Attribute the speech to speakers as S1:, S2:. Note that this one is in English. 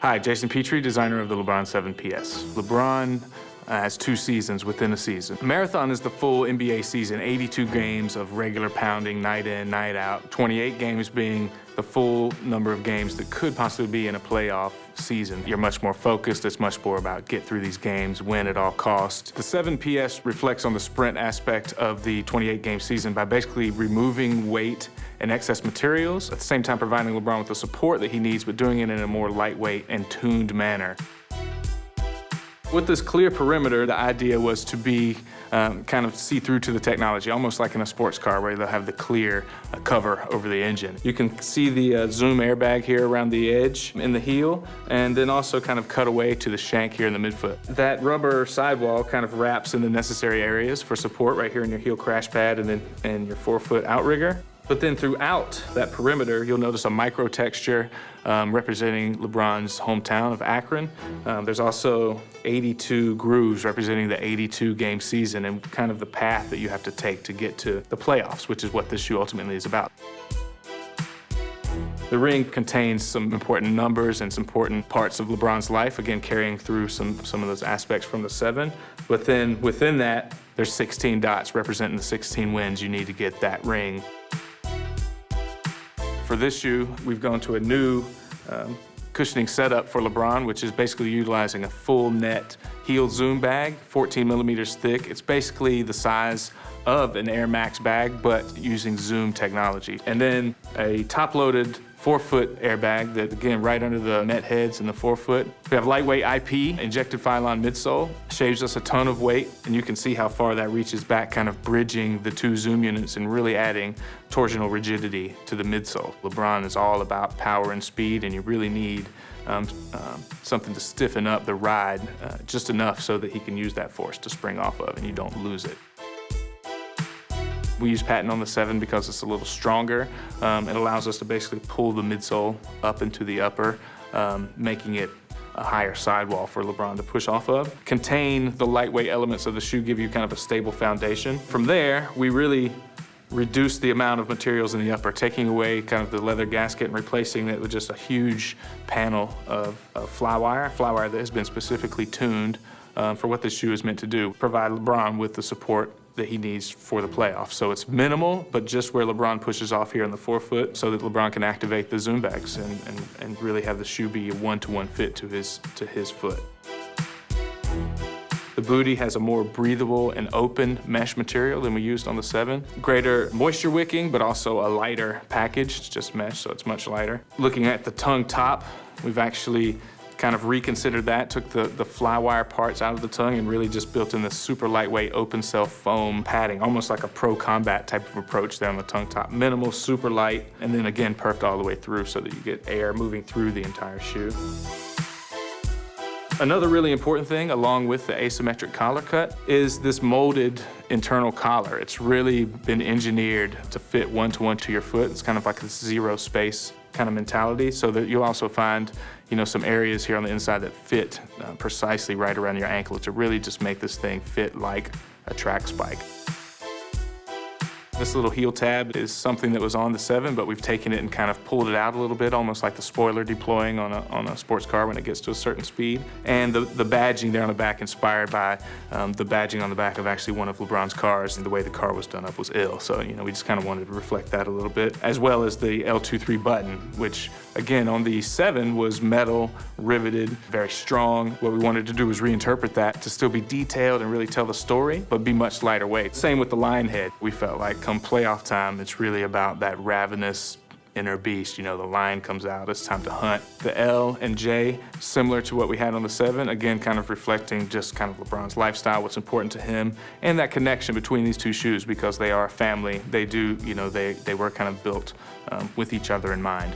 S1: Hi, Jason Petrie, designer of the LeBron VII P.S. LeBron has 2 seasons within a season. Marathon is the full NBA season, 82 games of regular pounding, night in, night out, 28 games being the full number of games that could possibly be in a playoff season. You're much more focused. It's much more about get through these games, win at all costs. The 7 PS reflects on the sprint aspect of the 28-game season by basically removing weight and excess materials, at the same time providing LeBron with the support that he needs, but doing it in a more lightweight and tuned manner. With this clear perimeter, the idea was to be kind of see-through to the technology, almost like in a sports car where they'll have the clear cover over the engine. You can see the Zoom airbag here around the edge in the heel, and then also kind of cut away to the shank here in the midfoot. That rubber sidewall kind of wraps in the necessary areas for support right here in your heel crash pad and then in your forefoot outrigger. But then throughout that perimeter, you'll notice a micro texture representing LeBron's hometown of Akron. There's also 82 grooves representing the 82-game season and kind of the path that you have to take to get to the playoffs, which is what this shoe ultimately is about. The ring contains some important numbers and some important parts of LeBron's life, again, carrying through some of those aspects from the 7. But then within that, there's 16 dots representing the 16 wins you need to get that ring. For this shoe, we've gone to a new cushioning setup for LeBron, which is basically utilizing a full net heel Zoom bag, 14 millimeters thick. It's basically the size of an Air Max bag, but using Zoom technology. And then a top-loaded forefoot airbag that, again, right under the net heads in the forefoot. We have lightweight IP, injected Phylon midsole, shaves us a ton of weight, and you can see how far that reaches back, kind of bridging the 2 Zoom units and really adding torsional rigidity to the midsole. LeBron is all about power and speed, and you really need something to stiffen up the ride just enough so that he can use that force to spring off of and you don't lose it. We use patent on the 7 because it's a little stronger. It allows us to basically pull the midsole up into the upper, making it a higher sidewall for LeBron to push off of. Contain the lightweight elements of the shoe, give you kind of a stable foundation. From there, we really reduce the amount of materials in the upper, taking away kind of the leather gasket and replacing it with just a huge panel of flywire that has been specifically tuned for what this shoe is meant to do, provide LeBron with the support that he needs for the playoffs. So it's minimal, but just where LeBron pushes off here on the forefoot so that LeBron can activate the Zoom bags and really have the shoe be a one-to-one fit to his foot. The booty has a more breathable and open mesh material than we used on the 7. Greater moisture wicking, but also a lighter package. It's just mesh, so it's much lighter. Looking at the tongue top, we've actually kind of reconsidered that, took the flywire parts out of the tongue and really just built in this super lightweight open cell foam padding, almost like a pro combat type of approach there on the tongue top. Minimal, super light, and then again perfed all the way through so that you get air moving through the entire shoe. Another really important thing, along with the asymmetric collar cut, is this molded internal collar. It's really been engineered to fit one-to-one to your foot. It's kind of like a zero space kind of mentality, so that you'll also find, you know, some areas here on the inside that fit precisely right around your ankle to really just make this thing fit like a track spike. This little heel tab is something that was on the 7, but we've taken it and kind of pulled it out a little bit, almost like the spoiler deploying on a sports car when it gets to a certain speed. And the badging there on the back, inspired by the badging on the back of actually one of LeBron's cars, and the way the car was done up was ill. So, you know, we just kind of wanted to reflect that a little bit, as well as the L23 button, which again on the 7 was metal, riveted, very strong. What we wanted to do was reinterpret that to still be detailed and really tell the story, but be much lighter weight. Same with the line head. We felt like come playoff time, it's really about that ravenous inner beast. You know, the lion comes out, it's time to hunt. The L and J, similar to what we had on the 7, again, kind of reflecting just kind of LeBron's lifestyle, what's important to him, and that connection between these 2 shoes because they are a family. They do, you know, they were kind of built with each other in mind.